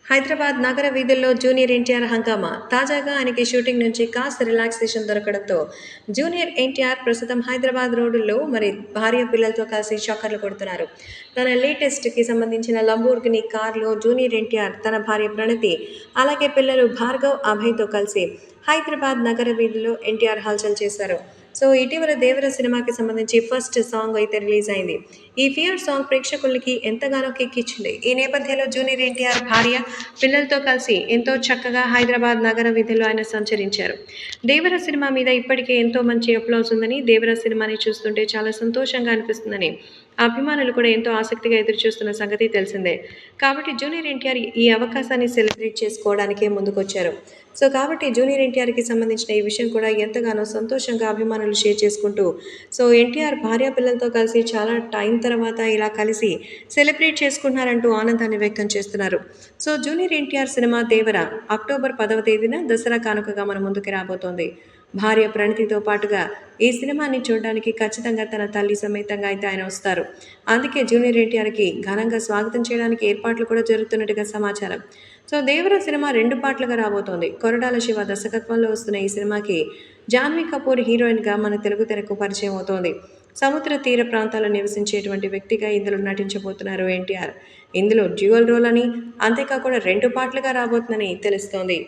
హైదరాబాద్ నగర వీధుల్లో జూనియర్ ఎన్టీఆర్ హంగామా. తాజాగా ఆయనకి షూటింగ్ నుంచి కాస్త రిలాక్సేషన్ దొరకడంతో జూనియర్ ఎన్టీఆర్ ప్రస్తుతం హైదరాబాద్ రోడ్డుల్లో భార్య పిల్లలతో కలిసి చక్కర్లు కొడుతున్నారు. తన లేటెస్ట్‌కి సంబంధించిన లంబోర్గిని కార్‌లో జూనియర్ ఎన్టీఆర్, తన భార్య ప్రణతి, అలాగే పిల్లలు భార్గవ్, అభయ్‌తో కలిసి హైదరాబాద్ నగర వీధుల్లో ఎన్టీఆర్ హల్చల్ చేశారు. సో ఇటీవల 'దేవర' సినిమాకి సంబంధించి ఫస్ట్ సాంగ్ అయితే రిలీజ్ అయింది. ఈ ఫియర్ సాంగ్ ప్రేక్షకులకి ఎంతగానో కిక్ ఇచ్చింది. ఈ నేపథ్యంలో జూనియర్ ఎన్టీఆర్ భార్య, పిల్లలతో కలిసి ఎంతో చక్కగా హైదరాబాద్ నగర వీధుల్లో ఆయన సంచరించారు. 'దేవర' సినిమా మీద ఇప్పటికే ఎంతో మంచి అప్లాజ్ ఉందని, 'దేవర' సినిమాని చూస్తుంటే చాలా సంతోషంగా అనిపిస్తుందని అభిమానులు కూడా ఎంతో ఆసక్తిగా ఎదురుచూస్తున్న సంగతి తెలిసిందే. కాబట్టి జూనియర్ ఎన్టీఆర్ ఈ అవకాశాన్ని సెలబ్రేట్ చేసుకోవడానికే ముందుకొచ్చారు. సో కాబట్టి జూనియర్ ఎన్టీఆర్‌కి సంబంధించిన ఈ విషయం కూడా ఎంతగానో సంతోషంగా అభిమానులు షేర్ చేసుకుంటూ, సో ఎన్టీఆర్ భార్య పిల్లలతో కలిసి చాలా టైం తర్వాత ఇలా కలిసి సెలబ్రేట్ చేసుకుంటున్నారంటూ ఆనందాన్ని వ్యక్తం చేస్తున్నారు. సో జూనియర్ ఎన్టీఆర్ సినిమా 'దేవర' అక్టోబర్ 10వ తేదీన దసరా కానుకగా మన ముందుకి రాబోతోంది. భార్య ప్రణతితో పాటుగా ఈ సినిమాని చూడడానికి ఖచ్చితంగా తన తల్లి సమేతంగా అయితే ఆయన వస్తారు. అందుకే జూనియర్ ఎన్టీఆర్‌కి ఘనంగా స్వాగతం చేయడానికి ఏర్పాట్లు కూడా జరుగుతున్నట్టుగా సమాచారం. సో 'దేవర' సినిమా 2 పార్ట్లుగా రాబోతోంది. కొరటాల శివ దర్శకత్వంలో వస్తున్న ఈ సినిమాకి జాన్వీ కపూర్ హీరోయిన్‌గా మన తెలుగు తెరకు పరిచయం అవుతోంది. సముద్ర తీర ప్రాంతాల్లో నివసించేటువంటి వ్యక్తిగా ఇందులో నటించబోతున్నారు ఎన్టీఆర్. ఇందులో డ్యూయల్ రోల్ అని, అంతేకాకుండా 2 పార్ట్లుగా రాబోతుందని తెలుస్తోంది.